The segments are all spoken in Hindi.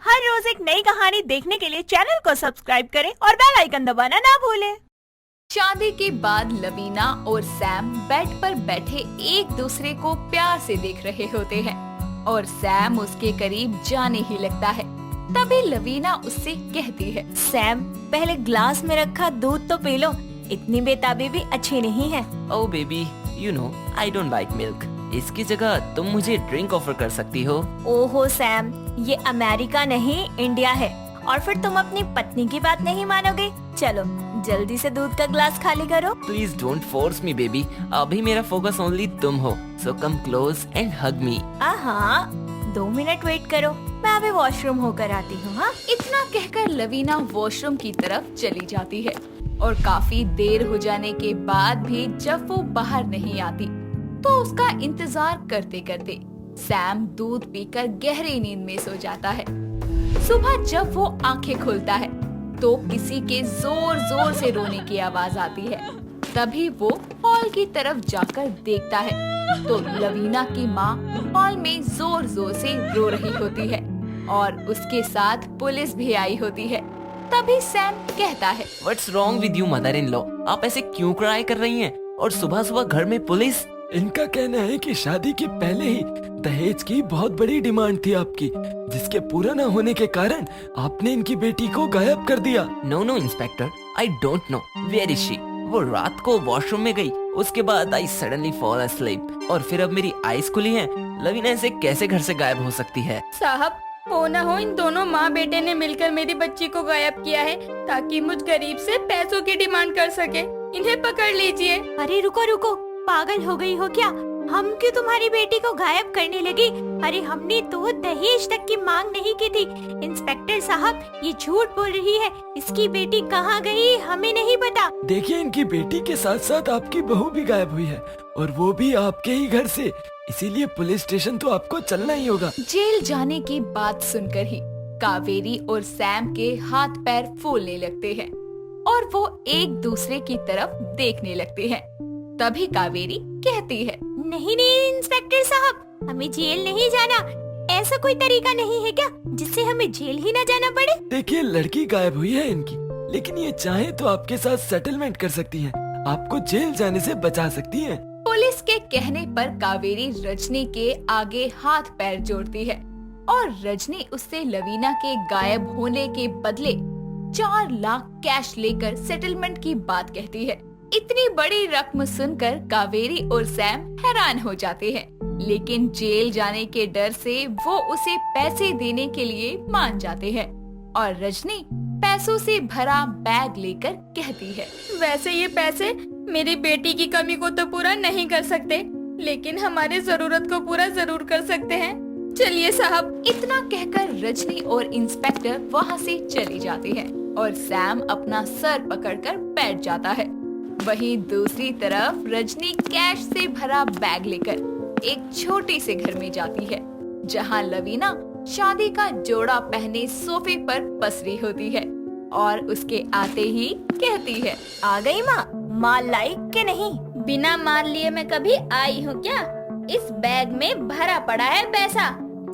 हर रोज एक नई कहानी देखने के लिए चैनल को सब्सक्राइब करें और बेल आइकन दबाना ना भूलें। शादी के बाद लवीना और सैम बेड पर बैठे एक दूसरे को प्यार से देख रहे होते हैं और सैम उसके करीब जाने ही लगता है। तभी लवीना उससे कहती है, सैम, पहले ग्लास में रखा दूध तो पी लो, इतनी बेताबी भी अच्छी नहीं है। ओह baby, you know I don't like milk. इसकी जगह तुम मुझे ड्रिंक ऑफर कर सकती हो। ओहो सैम, ये अमेरिका नहीं इंडिया है, और फिर तुम अपनी पत्नी की बात नहीं मानोगे। चलो जल्दी से दूध का ग्लास खाली करो। Please don't force me baby, अभी मेरा फोकस ओनली तुम हो, सो कम क्लोज एंड हग मी। हाँ, 2 मिनट वेट करो, मैं अभी वॉशरूम होकर आती हूँ। हाँ, इतना कहकर लवीना वॉशरूम की तरफ चली जाती है और काफी देर हो जाने के बाद भी जब वो बाहर नहीं आती तो उसका इंतजार करते करते सैम दूध पीकर गहरी नींद में सो जाता है। सुबह जब वो आंखें खोलता है तो किसी के जोर जोर से रोने की आवाज आती है। तभी वो हॉल की तरफ जाकर देखता है तो लवीना की माँ हॉल में जोर जोर से रो रही होती है और उसके साथ पुलिस भी आई होती है। तभी सैम कहता है, what's wrong with you mother in law, आप ऐसे क्यों क्राई कर रही हैं? और सुबह सुबह घर में पुलिस? इनका कहना है कि शादी के पहले ही दहेज की बहुत बड़ी डिमांड थी आपकी, जिसके पूरा न होने के कारण आपने इनकी बेटी को गायब कर दिया। No no inspector, I don't know where is she. वो रात को वॉशरूम में गई, उसके बाद आई सडनली फॉल अस्लीप और फिर अब मेरी आईज खुली हैं। लवीना ऐसे कैसे घर से गायब हो सकती है? साहब, हो न हो इन दोनों माँ बेटे ने मिलकर मेरी बच्ची को गायब किया है ताकि मुझ गरीब से पैसों की डिमांड कर सके। इन्हें पकड़ लीजिए। अरे रुको रुको, पागल हो गई हो क्या? हम क्यों तुम्हारी बेटी को गायब करने लगी? अरे हमने तो दहेज तक की मांग नहीं की थी। इंस्पेक्टर साहब, ये झूठ बोल रही है। इसकी बेटी कहाँ गई हमें नहीं पता। देखिए, इनकी बेटी के साथ साथ आपकी बहू भी गायब हुई है और वो भी आपके ही घर से, इसीलिए पुलिस स्टेशन तो आपको चलना ही होगा। जेल जाने की बात सुनकर ही कावेरी और सैम के हाथ पैर फूलने लगते हैं और वो एक दूसरे की तरफ देखने लगते हैं। तभी कावेरी कहती है, नहीं नहीं इंस्पेक्टर साहब, हमें जेल नहीं जाना। ऐसा कोई तरीका नहीं है क्या जिससे हमें जेल ही न जाना पड़े? देखिए, लड़की गायब हुई है इनकी, लेकिन ये चाहे तो आपके साथ सेटलमेंट कर सकती हैं, आपको जेल जाने से बचा सकती हैं। पुलिस के कहने पर कावेरी रजनी के आगे हाथ पैर जोड़ती है और रजनी उससे लवीना के गायब होने के बदले 4 लाख कैश लेकर सेटलमेंट की बात कहती है। इतनी बड़ी रकम सुनकर कावेरी और सैम हैरान हो जाते हैं, लेकिन जेल जाने के डर से वो उसे पैसे देने के लिए मान जाते हैं और रजनी पैसों से भरा बैग लेकर कहती है, वैसे ये पैसे मेरी बेटी की कमी को तो पूरा नहीं कर सकते, लेकिन हमारी जरूरत को पूरा जरूर कर सकते हैं। चलिए साहब। इतना कहकर रजनी और इंस्पेक्टर वहाँ से चले जाते हैं और सैम अपना सर पकड़कर बैठ जाता है। वहीं दूसरी तरफ रजनी कैश से भरा बैग लेकर एक छोटे से घर में जाती है, जहां लवीना शादी का जोड़ा पहने सोफे पर पसरी होती है और उसके आते ही कहती है, आ गई माँ, माल लाई के नहीं? बिना माल लिए मैं कभी आई हूँ क्या? इस बैग में भरा पड़ा है पैसा।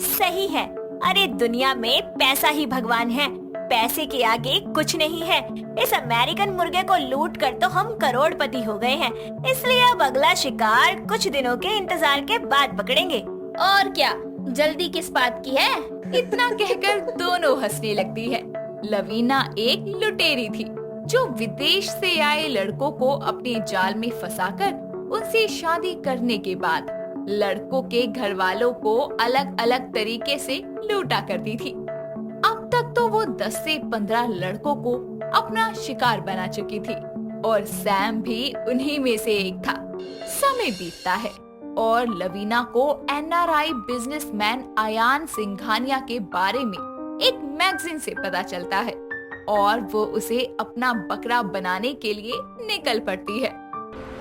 सही है। अरे दुनिया में पैसा ही भगवान है, पैसे के आगे कुछ नहीं है। इस अमेरिकन मुर्गे को लूट कर तो हम करोड़पति हो गए हैं, इसलिए अब अगला शिकार कुछ दिनों के इंतजार के बाद पकड़ेंगे। और क्या, जल्दी किस बात की है? इतना कहकर दोनों हंसने लगती है। लवीना एक लुटेरी थी जो विदेश से आए लड़कों को अपने जाल में फंसाकर उनसे शादी करने के बाद लड़कों के घर वालों को अलग अलग तरीके से लूटा करती थी। अब तक तो वो 10 से 15 लड़कों को अपना शिकार बना चुकी थी और सैम भी उन्हीं में से एक था। समय बीतता है और लवीना को NRI बिजनेसमैन अयान सिंघानिया के बारे में एक मैगजीन से पता चलता है और वो उसे अपना बकरा बनाने के लिए निकल पड़ती है।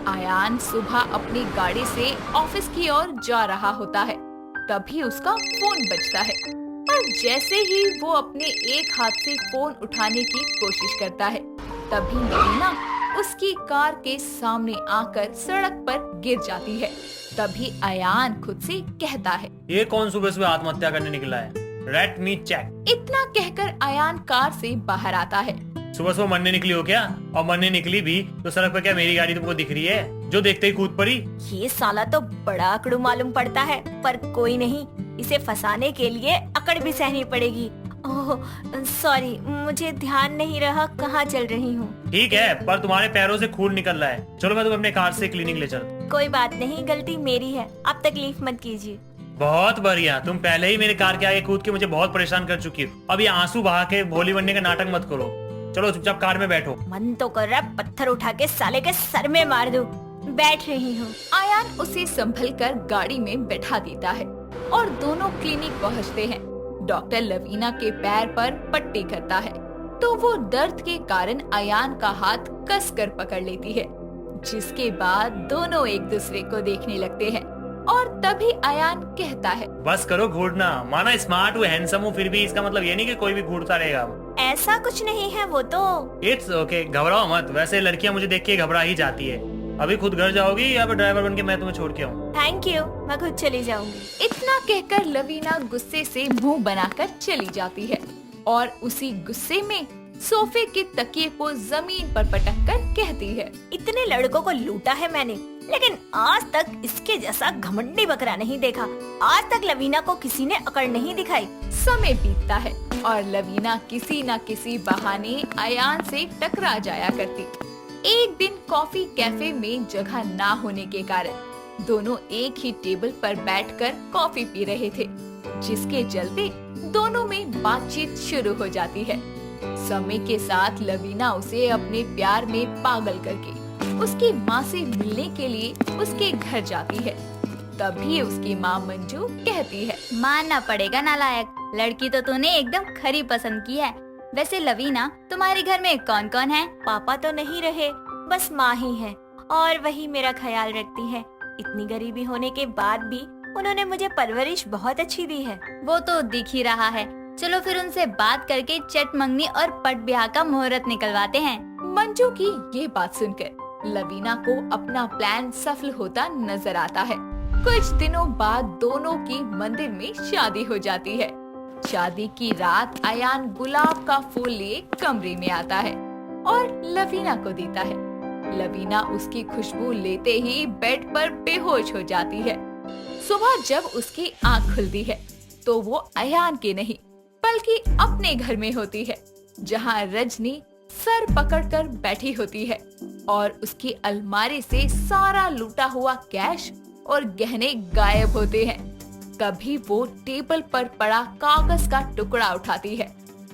अयान सुबह अपनी गाड़ी से ऑफिस की ओर जा रहा होता है, तभी उसका फोन बजता है और जैसे ही वो अपने एक हाथ से फोन उठाने की कोशिश करता है, तभी लवीना उसकी कार के सामने आकर सड़क पर गिर जाती है। तभी अयान खुद से कहता है, ये कौन सुबह सुबह आत्महत्या करने निकला है? Let me check. इतना कहकर अयान कार से बाहर आता है। सुबह सुबह मरने निकली हो क्या? और मरने निकली भी तो सड़क पर क्या मेरी गाड़ी तुमको दिख रही है जो देखते ही कूद पड़ी? ये साला तो बड़ा अकड़ू मालूम पड़ता है, पर कोई नहीं, इसे फंसाने के लिए अकड़ भी सहनी पड़ेगी। ओह सॉरी, मुझे ध्यान नहीं रहा कहाँ चल रही हूँ। ठीक है, पर तुम्हारे पैरों से खून निकल रहा है। चलो मैं तुम्हें अपने कार से क्लिनिक ले चलता। कोई बात नहीं, गलती मेरी है, आप तकलीफ मत कीजिए। बहुत बढ़िया, तुम पहले ही मेरे कार के आगे कूद के मुझे बहुत परेशान कर चुकी हो। अब ये आंसू बहा के भोली बनने का नाटक मत करो। चलो चुपचाप कार में बैठो। मन तो कर रहा है पत्थर उठा के साले के सर में मार दूं। बैठ रही हूँ। अयान उसे संभल कर गाड़ी में बैठा देता है और दोनों क्लिनिक पहुँचते हैं। डॉक्टर लवीना के पैर पर पट्टी करता है तो वो दर्द के कारण अयान का हाथ कसकर पकड़ लेती है, जिसके बाद दोनों एक दूसरे को देखने लगते हैं और तभी अयान कहता है, बस करो घूरना। माना स्मार्ट हूँ, हैंडसम हूँ, फिर भी इसका मतलब ये नहीं कि कोई भी घूरता रहेगा। ऐसा कुछ नहीं है, वो तो। इट्स ओके, घबराओ मत। वैसे लड़कियाँ मुझे देख के घबरा ही जाती है। अभी खुद घर जाओगी या फिर ड्राइवर बन के मैं तुम्हें छोड़ के आऊँ? थैंक यू, मैं खुद चली जाऊंगी। इतना कहकर लवीना गुस्से से मुंह बनाकर चली जाती है और उसी गुस्से में सोफे के तकिए को जमीन पर पटक कर कहती है, इतने लड़कों को लूटा है मैंने, लेकिन आज तक इसके जैसा घमंडी बकरा नहीं देखा। आज तक लवीना को किसी ने अकड़ नहीं दिखाई। समय बीतता है और लवीना किसी न किसी बहाने अयान से टकरा जाया करती। एक दिन कॉफी कैफे में जगह ना होने के कारण दोनों एक ही टेबल पर बैठकर कॉफी पी रहे थे, जिसके चलते दोनों में बातचीत शुरू हो जाती है। समय के साथ लवीना उसे अपने प्यार में पागल करके उसकी माँ से मिलने के लिए उसके घर जाती है। तभी उसकी माँ मंजू कहती है, मानना पड़ेगा नालायक, लड़की तो तूने एकदम खरी पसंद की है। वैसे लवीना, तुम्हारे घर में कौन कौन है? पापा तो नहीं रहे, बस माँ ही है और वही मेरा ख्याल रखती है। इतनी गरीबी होने के बाद भी उन्होंने मुझे परवरिश बहुत अच्छी दी है। वो तो दिख ही रहा है। चलो फिर उनसे बात करके चट मंगनी और पट ब्याह का मुहूर्त निकलवाते हैं। मंजू की ये बात सुनकर लवीना को अपना प्लान सफल होता नजर आता है। कुछ दिनों बाद दोनों की मंदिर में शादी हो जाती है। शादी की रात अयान गुलाब का फूल लिए कमरे में आता है और लवीना को देता है। लवीना उसकी खुशबू लेते ही बेड पर बेहोश हो जाती है। सुबह जब उसकी आंख खुलती है तो वो अयान के नहीं बल्कि अपने घर में होती है, जहाँ रजनी सर पकड़कर बैठी होती है और उसकी अलमारी से सारा लूटा हुआ कैश और गहने गायब होते हैं। कभी वो टेबल पर पड़ा कागज का टुकड़ा उठाती है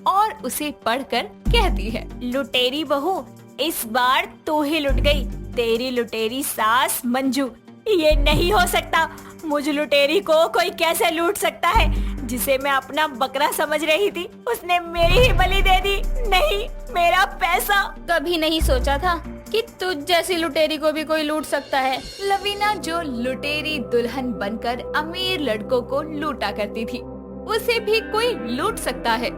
और उसे पढ़कर कहती है, लुटेरी बहू, इस बार तू ही लुट गई। तेरी लुटेरी सास मंजू। ये नहीं हो सकता। मुझ लुटेरी को कोई कैसे लूट सकता है? जिसे मैं अपना बकरा समझ रही थी, उसने मेरी ही बलि दे दी। नहीं, मेरा पैसा। कभी नहीं सोचा था कि तुझ जैसी लुटेरी को भी कोई लूट सकता है। लवीना जो लुटेरी दुल्हन बनकर अमीर लड़कों को लूटा करती थी, उसे भी कोई लूट सकता है,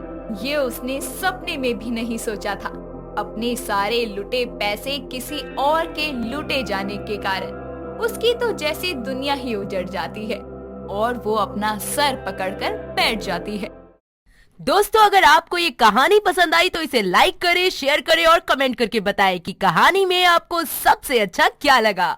ये उसने सपने में भी नहीं सोचा था। अपने सारे लुटे पैसे किसी और के लूटे जाने के कारण उसकी तो जैसे दुनिया ही उजड़ जाती है और वो अपना सर पकड़कर बैठ जाती है। दोस्तों, अगर आपको ये कहानी पसंद आई तो इसे लाइक करें, शेयर करें और कमेंट करके बताएं कि कहानी में आपको सबसे अच्छा क्या लगा।